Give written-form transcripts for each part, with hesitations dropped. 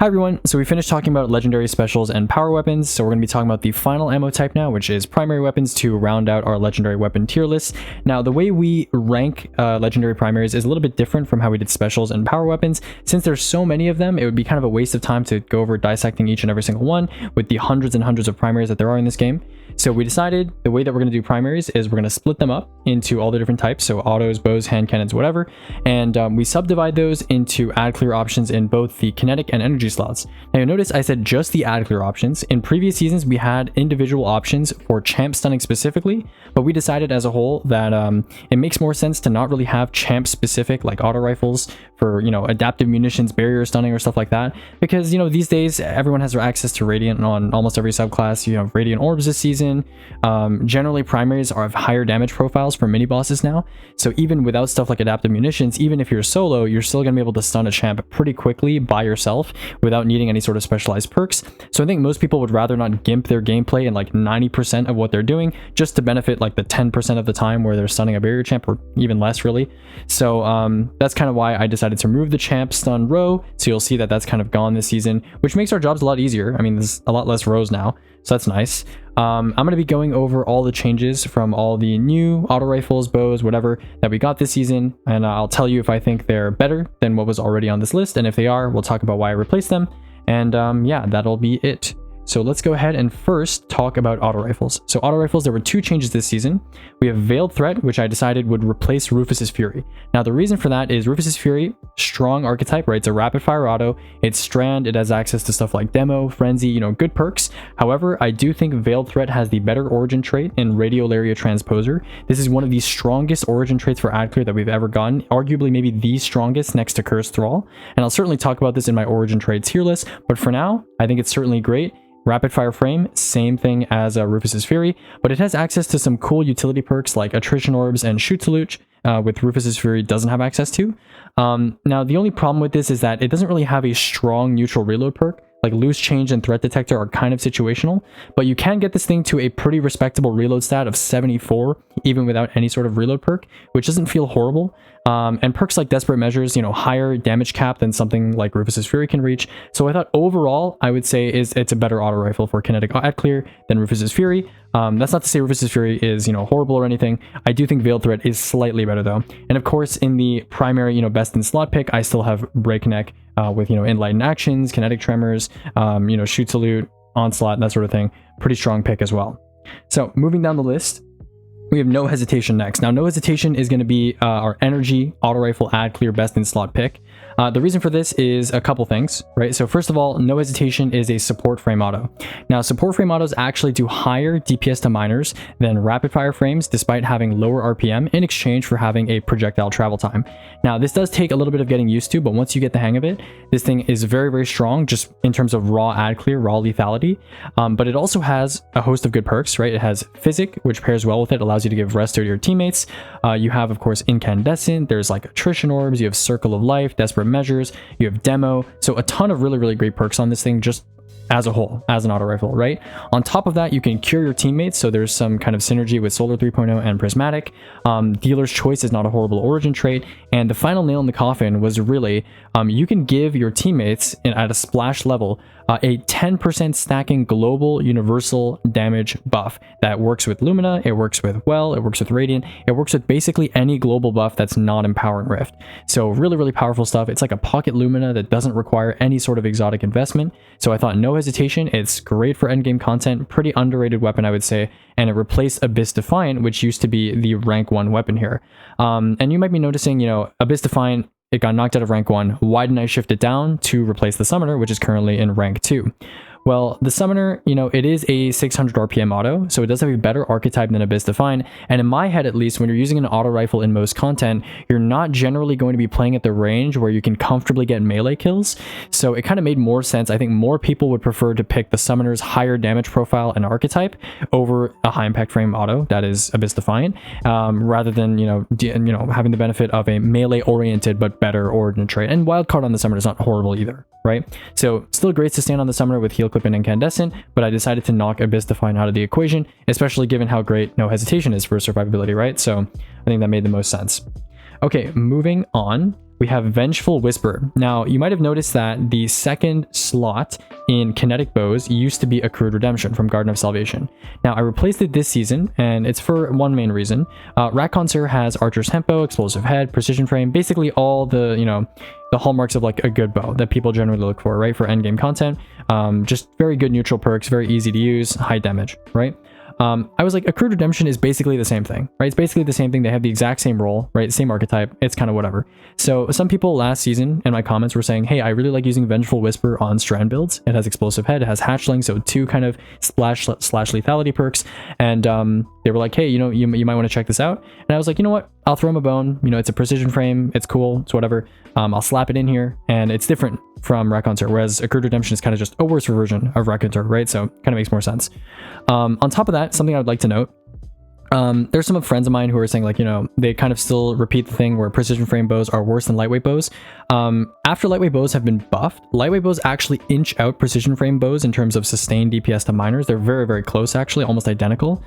Hi everyone, so we finished talking about legendary specials and power weapons, so we're going to be talking about the final ammo type now, which is primary weapons to round out our legendary weapon tier list. Now, the way we rank legendary primaries is a little bit different from how we did specials and power weapons. Since there's so many of them, it would be kind of a waste of time to go over dissecting each and every single one with the hundreds and hundreds of primaries that there are in this game. So we decided the way that we're going to do primaries is we're going to split them up into all the different types, so autos, bows, hand cannons, whatever, and we subdivide those into add clear options in both the kinetic and energy slots. Now you'll notice I said just the add clear options. In previous seasons we had individual options for champ stunning specifically, but we decided as a whole that it makes more sense to not really have champ specific like auto rifles for, you know, adaptive munitions, barrier stunning or stuff like that, because, you know, these days everyone has access to radiant on almost every subclass. You have radiant orbs this season. Generally primaries are of higher damage profiles for mini bosses now, so even without stuff like adaptive munitions, even if you're solo, you're still going to be able to stun a champ pretty quickly by yourself without needing any sort of specialized perks. So I think most people would rather not gimp their gameplay in like 90% of what they're doing just to benefit like the 10% of the time where they're stunning a barrier champ, or even less really. So that's kind of why I decided to remove the champ stun row, so you'll see that that's kind of gone this season, which makes our jobs a lot easier. I mean, there's a lot less rows now, so that's nice. I'm going to be going over all the changes from all the new auto rifles, bows, whatever that we got this season, and I'll tell you if I think they're better than what was already on this list, and if they are, we'll talk about why I replaced them, and yeah, that'll be it. So let's go ahead and first talk about auto rifles. So auto rifles, there were two changes this season. We have Veiled Threat, which I decided would replace Rufus's Fury. Now the reason for that is Rufus's Fury, strong archetype, right? It's a rapid fire auto, it's strand, it has access to stuff like Demo, Frenzy, you know, good perks. However, I do think Veiled Threat has the better origin trait in Radiolaria Transposer. This is one of the strongest origin traits for ad clear that we've ever gotten, arguably maybe the strongest next to Curse Thrall. And I'll certainly talk about this in my origin trait tier list, but for now, I think it's certainly great. Rapid fire frame, same thing as Rufus's Fury, but it has access to some cool utility perks like attrition orbs and shoot salute, with Rufus's Fury doesn't have access to. Now the only problem with this is that it doesn't really have a strong neutral reload perk. Like loose change and threat detector are kind of situational, but you can get this thing to a pretty respectable reload stat of 74 even without any sort of reload perk, which doesn't feel horrible. And perks like Desperate Measures, you know, higher damage cap than something like Rufus's Fury can reach. So I thought overall, I would say it's a better auto rifle for kinetic ad clear than Rufus's Fury. That's not to say Rufus's Fury is, you know, horrible or anything. I do think Veiled Threat is slightly better though. And of course, in the primary, you know, best in slot pick, I still have Breakneck with, you know, Enlightened Actions, Kinetic Tremors, you know, Shoot Salute, Onslaught, that sort of thing. Pretty strong pick as well. So moving down the list, we have No Hesitation next. Now, No Hesitation is going to be our energy auto rifle ad clear best in slot pick. The reason for this is a couple things, right? So first of all, No Hesitation is a support frame auto. Now, support frame autos actually do higher DPS to miners than rapid fire frames, despite having lower RPM in exchange for having a projectile travel time. Now, this does take a little bit of getting used to, but once you get the hang of it, this thing is very, very strong just in terms of raw ad clear, raw lethality. But it also has a host of good perks, right? It has Physic, which pairs well with it, allows you to give resto to your teammates. You have, of course, Incandescent, there's like Attrition Orbs, you have Circle of Life, Desperate Measures, you have Demo, so a ton of really, really great perks on this thing just as a whole, as an auto rifle, right? On top of that, you can cure your teammates, so there's some kind of synergy with Solar 3.0 and Prismatic. Dealer's Choice is not a horrible origin trait, and the final nail in the coffin was really, you can give your teammates at a splash level a 10% stacking global universal damage buff that works with Lumina, it works with Well, it works with Radiant, it works with basically any global buff that's not Empowering Rift. So really, really powerful stuff. It's like a pocket Lumina that doesn't require any sort of exotic investment. So I thought No Hesitation, it's great for endgame content, pretty underrated weapon, I would say, and it replaced Abyss Defiant, which used to be the rank 1 weapon here. And you might be noticing, you know, Abyss Defiant, it got knocked out of rank 1. Why didn't I shift it down to replace the Summoner, which is currently in rank 2? Well, the Summoner, you know, it is a 600 RPM auto, so it does have a better archetype than Abyss Defiant, and in my head at least, when you're using an auto rifle in most content, you're not generally going to be playing at the range where you can comfortably get melee kills, so it kind of made more sense. I think more people would prefer to pick the Summoner's higher damage profile and archetype over a high impact frame auto, that is Abyss Defiant, rather than, you know, having the benefit of a melee oriented but better origin trait. And Wildcard on the Summoner is not horrible either, right? So still great to stand on the Summoner with Heal Clip and Incandescent, but I decided to knock Abyss Defiant out of the equation, especially given how great No Hesitation is for survivability, right? So I think that made the most sense. Okay, moving on. we have Vengeful Whisper. Now, you might have noticed that the second slot in kinetic bows used to be Accrued Redemption from Garden of Salvation. Now, I replaced it this season, and it's for one main reason. Ratconcer has Archer's Tempo, Explosive Head, Precision Frame, basically all the, the hallmarks of like a good bow that people generally look for, right? For endgame content. Just very good neutral perks, very easy to use, high damage, right? I was like, Accrued Redemption is basically the same thing, right? It's basically the same thing. They have the exact same role, right? Same archetype. It's kind of whatever. So some people last season in my comments were saying, hey, I really like using Vengeful Whisper on Strand builds. It has Explosive Head, it has Hatchling, so 2 kind of slash lethality perks. And they were like, hey, you might want to check this out. And I was like, you know what? I'll throw him a bone. It's a precision frame. It's cool. It's whatever. I'll slap it in here, and it's different from Ratconcer, whereas Accrued Redemption is kind of just a worse version of Ratconcer, right? So kind of makes more sense. On top of that, something I would like to note, there's some friends of mine who are saying like, they kind of still repeat the thing where precision frame bows are worse than lightweight bows. After lightweight bows have been buffed, lightweight bows actually inch out precision frame bows in terms of sustained DPS to minors. They're very, very close, actually, almost identical.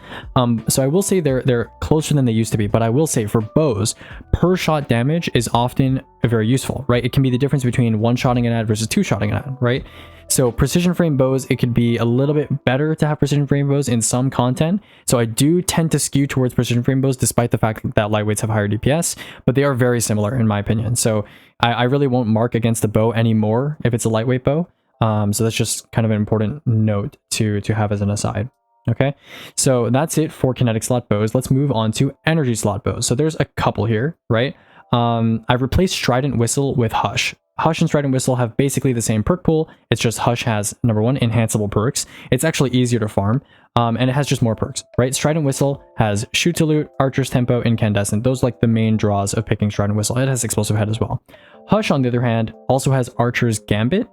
So I will say they're closer than they used to be, but I will say for bows, per shot damage is often very useful, right? It can be the difference between one-shotting an ad versus two-shotting an ad, right? So precision frame bows, it could be a little bit better to have precision frame bows in some content. So I do tend to skew towards precision frame bows despite the fact that lightweights have higher DPS, but they are very similar in my opinion. So I really won't mark against a bow anymore if it's a lightweight bow. So that's just kind of an important note to have as an aside. Okay, so that's it for kinetic slot bows. Let's move on to energy slot bows. So there's a couple here, right? I've replaced Strident Whistle with Hush. Hush and Strident Whistle have basically the same perk pool. It's just Hush has, number one, enhanceable perks. It's actually easier to farm, and it has just more perks, right? Strident Whistle has Shoot to Loot, Archer's Tempo, Incandescent. Those are like the main draws of picking Strident Whistle. It has Explosive Head as well. Hush, on the other hand, also has Archer's Gambit,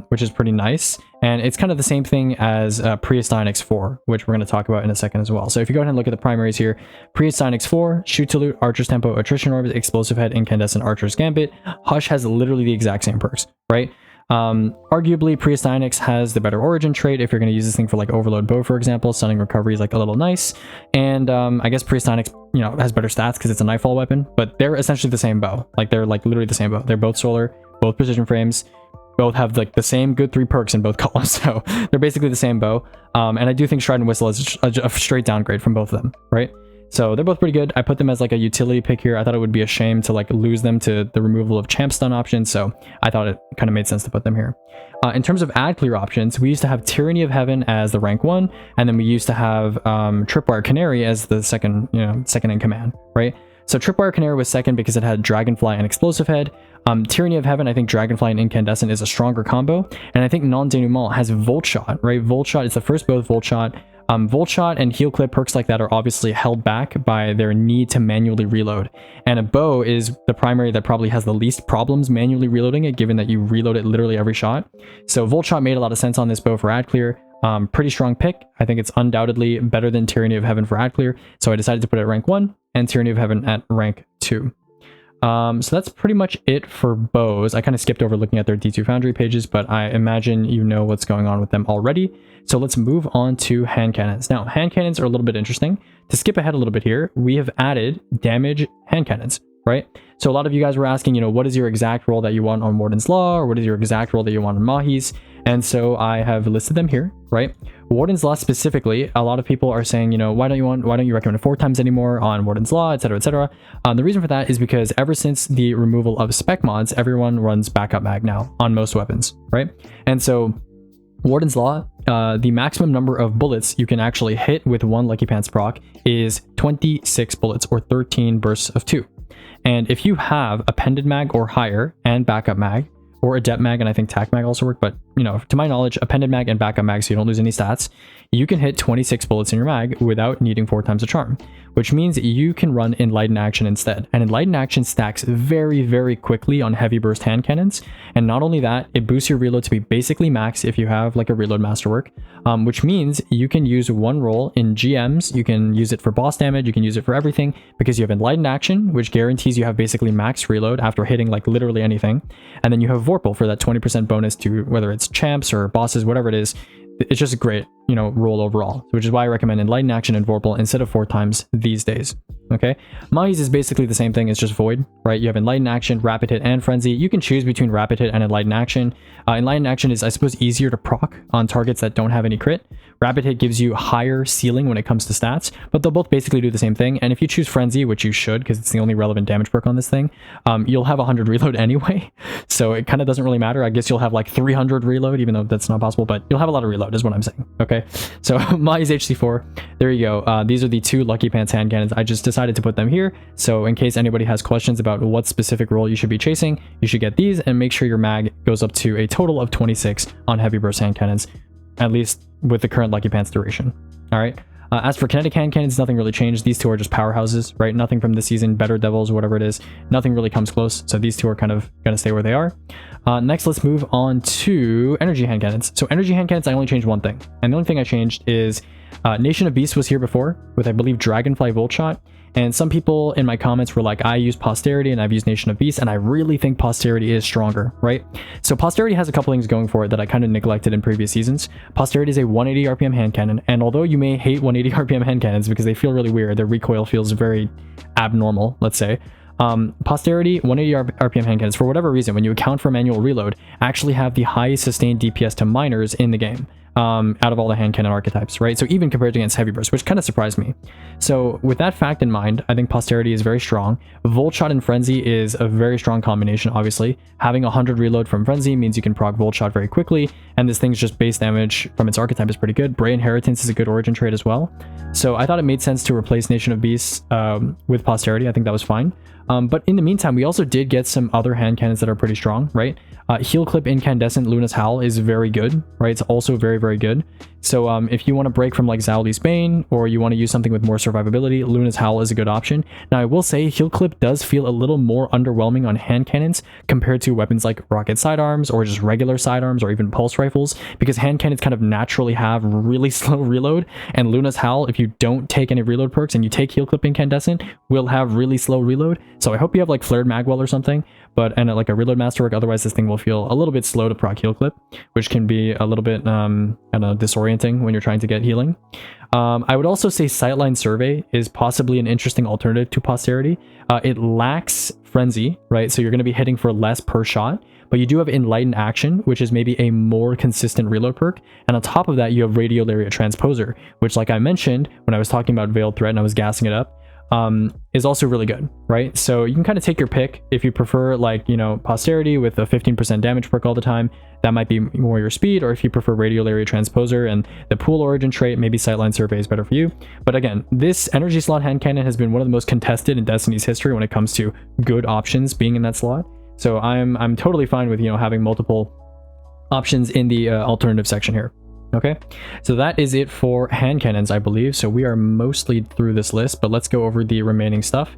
which is pretty nice. And it's kind of the same thing as Priestine 4, which we're going to talk about in a second as well. So if you go ahead and look at the primaries here, Priestine 4, Shoot to Loot, Archer's Tempo, Attrition Orbs, Explosive Head, Incandescent, Archer's Gambit. Hush has literally the exact same perks, right? Arguably, Priestine has the better origin trait if you're going to use this thing for like Overload Bow, for example. Stunning Recovery is like a little nice. And I guess Priestine has better stats because it's a Nightfall weapon, but they're essentially the same bow. Like they're like literally the same bow. They're both solar, both precision frames, both have like the same good 3 perks in both columns, so they're basically the same bow. And I do think Strident Whistle is a straight downgrade from both of them, right? So they're both pretty good. I put them as like a utility pick here. I thought it would be a shame to like lose them to the removal of champ stun options, so I thought it kind of made sense to put them here. In terms of ad clear options, we used to have Tyranny of Heaven as the rank 1, and then we used to have Tripwire Canary as the second in command, right? So Tripwire Canary was second because it had Dragonfly and Explosive Head. Tyranny of Heaven, I think Dragonfly and Incandescent is a stronger combo. And I think Non-Denouement has Volt Shot, right? Volt Shot is the first bow with Volt Shot. Volt Shot and Heal Clip perks like that are obviously held back by their need to manually reload. And a bow is the primary that probably has the least problems manually reloading it, given that you reload it literally every shot. So Volt Shot made a lot of sense on this bow for ad clear. Pretty strong pick. I think it's undoubtedly better than Tyranny of Heaven for ad clear. So I decided to put it at rank 1 and Tyranny of Heaven at rank 2. So that's pretty much it for bows. I kind of skipped over looking at their D2 Foundry pages, but I imagine you know what's going on with them already. So let's move on to hand cannons. Now, hand cannons are a little bit interesting. To skip ahead a little bit here, we have added damage hand cannons, right? So a lot of you guys were asking, what is your exact role that you want on Warden's Law, or what is your exact role that you want on Mahis? And so I have listed them here, right? Warden's Law specifically, a lot of people are saying, why don't you recommend 4 times anymore on Warden's Law, etc., etc. The reason for that is because ever since the removal of spec mods, everyone runs backup mag now on most weapons, right? And so Warden's Law, the maximum number of bullets you can actually hit with 1 Lucky Pants proc is 26 bullets or 13 bursts of 2. And if you have appended mag or higher and backup mag, or adept mag, and I think tac mag also work, but to my knowledge, appended mag and backup mag, so you don't lose any stats, you can hit 26 bullets in your mag without needing 4 times a charm, which means you can run Enlighten Action instead. And Enlighten Action stacks very, very quickly on heavy burst hand cannons. And not only that, it boosts your reload to be basically max if you have like a reload masterwork, which means you can use 1 roll in GMs, you can use it for boss damage, you can use it for everything, because you have Enlighten Action, which guarantees you have basically max reload after hitting like literally anything. And then you have Vorpal for that 20% bonus to whether it's champs or bosses, whatever it is. It's just a great, roll overall, which is why I recommend Enlighten Action and Vorpal instead of 4 times these days. Okay, Mahis is basically the same thing. It's just Void, right? You have Enlighten Action, Rapid Hit, and Frenzy. You can choose between Rapid Hit and Enlighten Action. Enlighten Action is, I suppose, easier to proc on targets that don't have any crit. Rapid Hit gives you higher ceiling when it comes to stats, but they'll both basically do the same thing. And if you choose Frenzy, which you should, because it's the only relevant damage perk on this thing, you'll have 100 reload anyway. So it kind of doesn't really matter. I guess you'll have like 300 reload, even though that's not possible, but you'll have a lot of reload is what I'm saying. Okay, so Mahis HC4, there you go. These are the two Lucky Pants hand cannons. I just decided to put them here. So in case anybody has questions about what specific role you should be chasing, you should get these and make sure your mag goes up to a total of 26 on heavy burst hand cannons, at least with the current Lucky Pants duration. All right. As for kinetic hand cannons, nothing really changed. These two are just powerhouses, right? Nothing from this season, Better Devils, whatever it is. Nothing really comes close. So these two are kind of going to stay where they are. Next, let's move on to energy hand cannons. So energy hand cannons, I only changed one thing. And the only thing I changed is Nation of Beasts was here before with, I believe, Dragonfly Volt Shot. And some people in my comments were like, I use Posterity and I've used Nation of Beasts, and I really think Posterity is stronger, right? So Posterity has a couple things going for it that I kind of neglected in previous seasons. Posterity is a 180 RPM hand cannon, and although you may hate 180 RPM hand cannons because they feel really weird, their recoil feels very abnormal, let's say. Posterity 180 RPM hand cannons, for whatever reason, when you account for manual reload, actually have the highest sustained DPS to minors in the game. Out of all the hand cannon archetypes, right? So even compared against heavy burst, which kind of surprised me. So with that fact in mind, I think Posterity is very strong. Volt Shot and Frenzy is a very strong combination, obviously. Having 100 reload from Frenzy means you can proc Volt Shot very quickly, and this thing's just base damage from its archetype is pretty good. Bray Inheritance is a good origin trait as well. So I thought it made sense to replace Nation of Beasts with Posterity. I think that was fine. But in the meantime, we also did get some other hand cannons that are pretty strong, right? Heal Clip Incandescent Luna's Howl is very good, right? It's also very, very good. So if you want to break from like Zauli's Bane, or you want to use something with more survivability, Luna's Howl is a good option. Now, I will say Heal Clip does feel a little more underwhelming on hand cannons compared to weapons like rocket sidearms or just regular sidearms or even pulse rifles, because hand cannons kind of naturally have really slow reload, and Luna's Howl, if you don't take any reload perks and you take Heal Clip Incandescent, will have really slow reload. So I hope you have like Flared Magwell or something, and like a reload masterwork. Otherwise, this thing will feel a little bit slow to proc Heal Clip, which can be a little bit I don't know, disorienting when you're trying to get healing. I would also say Sightline Survey is possibly an interesting alternative to Posterity. It lacks Frenzy, right? So you're going to be hitting for less per shot, but you do have Enlightened Action, which is maybe a more consistent reload perk. And on top of that, you have Radial Area Transposer, which, like I mentioned when I was talking about Veiled Threat and I was gassing it up, is also really good, right? So you can kind of take your pick. If you prefer, like, you know, Posterity with a 15% damage perk all the time, that might be more your speed. Or if you prefer Radial Area Transposer and the pool origin trait, maybe Sightline Survey is better for you. But again, this energy slot hand cannon has been one of the most contested in Destiny's history when it comes to good options being in that slot. So I'm totally fine with, you know, having multiple options in the alternative section here. Okay, so that is it for hand cannons, I believe. So we are mostly through this list, but let's go over the remaining stuff.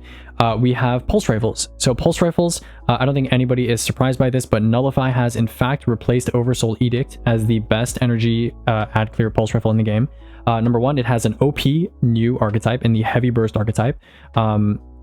We have pulse rifles. So pulse rifles, I don't think anybody is surprised by this, but Nullify has in fact replaced Oversoul Edict as the best energy ad clear pulse rifle in the game. Number one, it has an OP new archetype in the Heavy Burst archetype.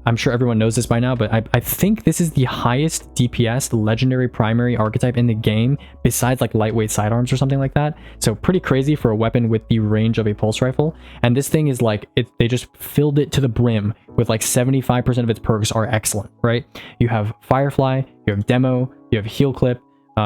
I'm sure everyone knows this by now, but I think this is the highest DPS legendary primary archetype in the game, besides like lightweight sidearms or something like that. So pretty crazy for a weapon with the range of a pulse rifle. And this thing is like, they just filled it to the brim with like 75% of its perks are excellent, right? You have Firefly, you have Demo, you have Heal Clip,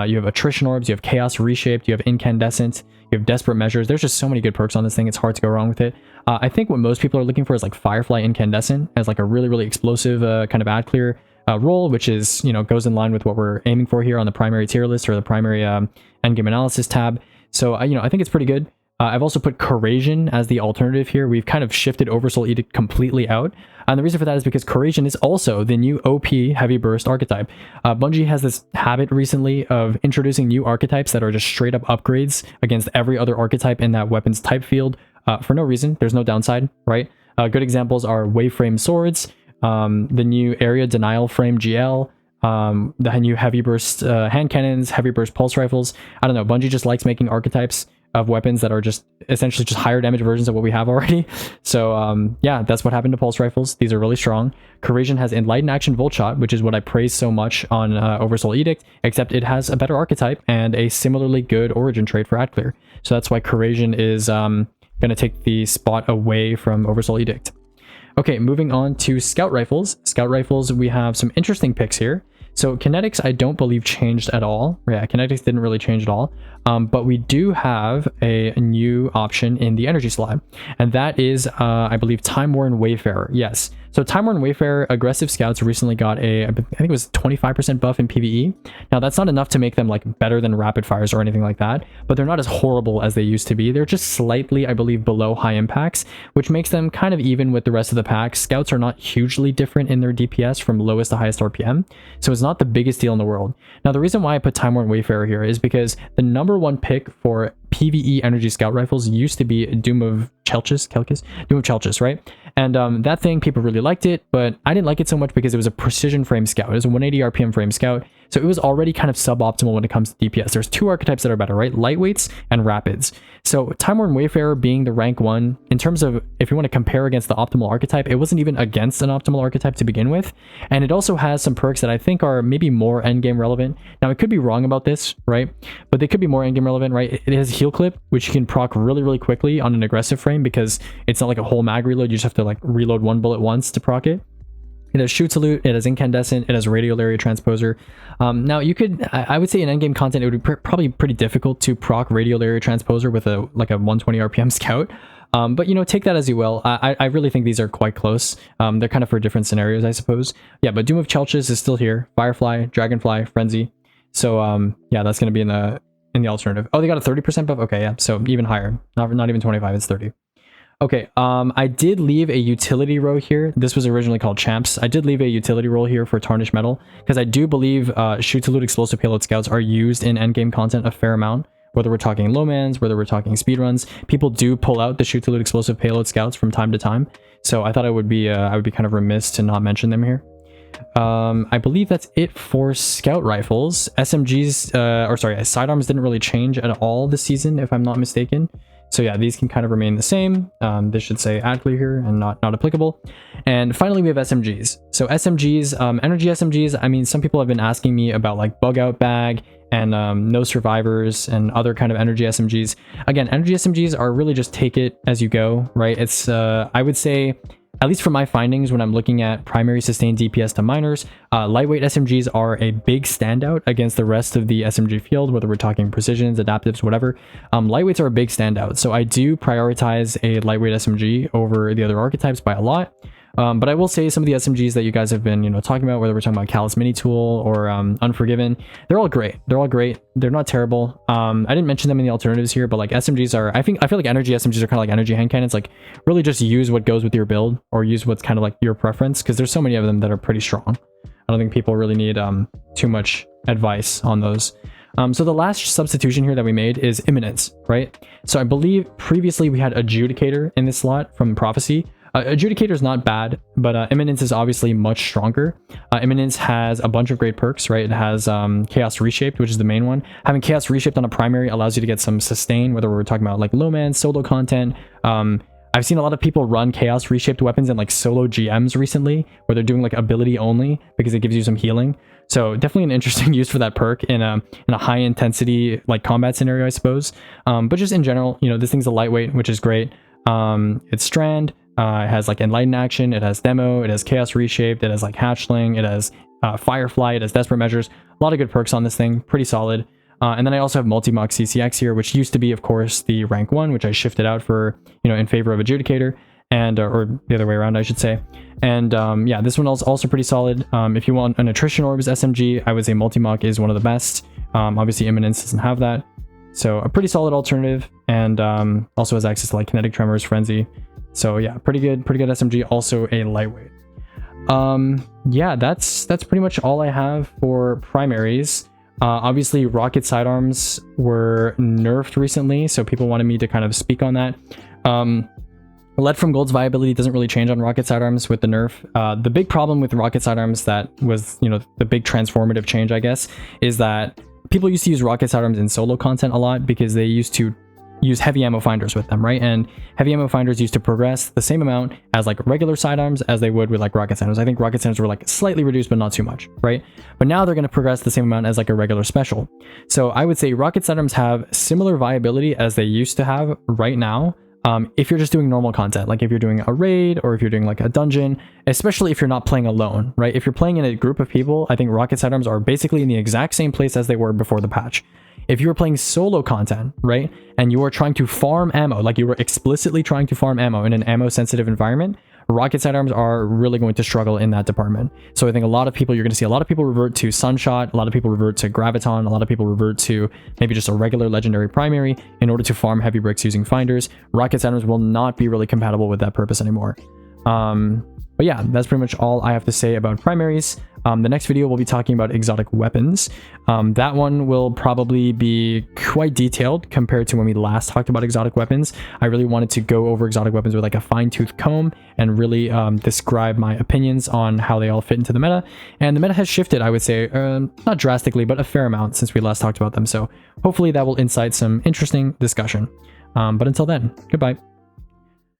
you have Attrition Orbs, you have Chaos Reshaped, you have Incandescent, you have Desperate Measures. There's just so many good perks on this thing, it's hard to go wrong with it. I think what most people are looking for is like Firefly Incandescent as like a really, really explosive kind of ad clear role, which is, you know, goes in line with what we're aiming for here on the primary tier list or the primary endgame analysis tab. So, you know, I think it's pretty good. I've also put Corasion as the alternative here. We've kind of shifted Oversoul Edict completely out. And the reason for that is because Corasion is also the new OP Heavy Burst archetype. Bungie has this habit recently of introducing new archetypes that are just straight up upgrades against every other archetype in that weapon's type field for no reason. There's no downside, right? Good examples are Waveframe Swords, the new Area Denial Frame GL, the new Heavy Burst hand cannons, Heavy Burst pulse rifles. I don't know, Bungie just likes making archetypes of weapons that are just essentially just higher damage versions of what we have already. So yeah, that's what happened to pulse rifles. These are really strong. Corasion has Enlightened Action Volt Shot, which is what I praise so much on Oversoul Edict, except it has a better archetype and a similarly good origin trait for ad clear. So that's why Corasion is going to take the spot away from Oversoul Edict. Okay, moving on to scout rifles. Scout rifles, we have some interesting picks here. So kinetics, I don't believe changed at all. Yeah, kinetics didn't really change at all. But we do have a new option in the energy slot, and that is, I believe, Time Worn Wayfarer. Yes. So Time Worn Wayfarer aggressive scouts recently got I think it was 25% buff in PvE. Now that's not enough to make them like better than rapid fires or anything like that, but they're not as horrible as they used to be. They're just slightly, I believe, below high impacts, which makes them kind of even with the rest of the pack. Scouts are not hugely different in their DPS from lowest to highest RPM, so it's not the biggest deal in the world. Now the reason why I put Time Worn Wayfarer here is because the number one pick for PvE energy scout rifles used to be Doom of Chelchis, right? And that thing, people really liked it, but I didn't like it so much because it was a precision frame scout. It was a 180 RPM frame scout, so it was already kind of suboptimal when it comes to DPS. There's two archetypes that are better, right? Lightweights and rapids. So Time Worn Wayfarer being the rank 1, in terms of if you want to compare against the optimal archetype, it wasn't even against an optimal archetype to begin with. And it also has some perks that I think are maybe more endgame relevant. Now, I could be wrong about this, right? But they could be more endgame relevant, right? It has heal clip, which you can proc really, really quickly on an aggressive frame because it's not like a whole mag reload. You just have to like reload one bullet once to proc it. It has shoot salute, it has incandescent, it has radial area transposer. Now you could, I would say in endgame content, it would be probably pretty difficult to proc radial area transposer with a 120 RPM scout. But you know, take that as you will. I really think these are quite close. They're kind of for different scenarios, I suppose. Yeah, but Doom of Chelchis is still here. Firefly, Dragonfly, Frenzy. So yeah, that's going to be in the alternative. Oh, they got a 30% buff. Okay, yeah, so even higher. Not even 25, it's 30. Okay, I did leave a utility row here. This was originally called Champs. I did leave a utility role here for Tarnished Metal because I do believe shoot salute explosive payload scouts are used in endgame content a fair amount. Whether we're talking lowmans, whether we're talking speedruns, people do pull out the shoot salute explosive payload scouts from time to time. So I thought I would be kind of remiss to not mention them here. I believe that's it for scout rifles. SMGs, sidearms didn't really change at all this season, if I'm not mistaken. So yeah, these can kind of remain the same. This should say add clear here and not applicable. And finally, we have SMGs. So SMGs, energy SMGs, I mean, some people have been asking me about like bug out bag and no survivors and other kind of energy SMGs. Again, energy SMGs are really just take it as you go, right? It's, I would say, at least from my findings when I'm looking at primary sustained DPS to minors, lightweight SMGs are a big standout against the rest of the SMG field, whether we're talking precisions, adaptives, whatever. Lightweights are a big standout, so I do prioritize a lightweight SMG over the other archetypes by a lot. But I will say some of the SMGs that you guys have been, talking about, whether we're talking about Callus Mini Tool or Unforgiven, they're all great. They're all great. They're not terrible. I didn't mention them in the alternatives here, but like SMGs are, I feel like energy SMGs are kind of like energy hand cannons. Like really just use what goes with your build or use what's kind of like your preference, because there's so many of them that are pretty strong. I don't think people really need too much advice on those. So the last substitution here that we made is Imminence, right? So I believe previously we had Adjudicator in this slot from Prophecy. Adjudicator is not bad, but Imminence is obviously much stronger. Imminence has a bunch of great perks, right? It has Chaos Reshaped, which is the main one. Having Chaos Reshaped on a primary allows you to get some sustain, whether we're talking about like low man, solo content. I've seen a lot of people run Chaos Reshaped weapons in like solo GMs recently, where they're doing like ability only because it gives you some healing. So definitely an interesting use for that perk in a high intensity like combat scenario, I suppose. But just in general, this thing's a lightweight, which is great. It's Strand. It has like Enlighten Action, it has Demo, it has Chaos Reshaped, it has like Hatchling, it has Firefly, it has Desperate Measures. A lot of good perks on this thing, pretty solid. And then I also have Multi-Mock CCX here, which used to be, of course, the rank 1, which I shifted out for, in favor of Adjudicator, and or the other way around, I should say. And yeah, this one is also pretty solid. If you want an Attrition Orbs SMG, I would say Multi-Mock is one of the best. Obviously, Imminence doesn't have that. So a pretty solid alternative, and also has access to like Kinetic Tremors, Frenzy. So yeah, pretty good SMG, also a lightweight. Yeah, that's pretty much all I have for primaries. Obviously, rocket sidearms were nerfed recently, so people wanted me to kind of speak on that. Lead from Gold's viability doesn't really change on rocket sidearms with the nerf. The big problem with rocket sidearms that was, the big transformative change, I guess, is that people used to use rocket sidearms in solo content a lot because they used to use heavy ammo finders with them, right? And heavy ammo finders used to progress the same amount as like regular sidearms as they would with like rocket sidearms. I think rocket sidearms were like slightly reduced, but not too much, right? But now they're going to progress the same amount as like a regular special. So I would say rocket sidearms have similar viability as they used to have right now. if you're just doing normal content, like if you're doing a raid or if you're doing like a dungeon, especially if you're not playing alone, right? If you're playing in a group of people, I think rocket sidearms are basically in the exact same place as they were before the patch. If you were playing solo content, right, and you were trying to farm ammo, like you were explicitly trying to farm ammo in an ammo sensitive environment, rocket sidearms are really going to struggle in that department. So I think a lot of people, you're going to see a lot of people revert to Sunshot, a lot of people revert to Graviton, a lot of people revert to maybe just a regular legendary primary in order to farm heavy bricks using finders. Rocket sidearms will not be really compatible with that purpose anymore. But yeah, that's pretty much all I have to say about primaries. The next video we'll be talking about exotic weapons. That one will probably be quite detailed compared to when we last talked about exotic weapons. I really wanted to go over exotic weapons with like a fine-tooth comb and really describe my opinions on how they all fit into the meta. And the meta has shifted, I would say, not drastically, but a fair amount since we last talked about them. So hopefully that will incite some interesting discussion. But until then, goodbye.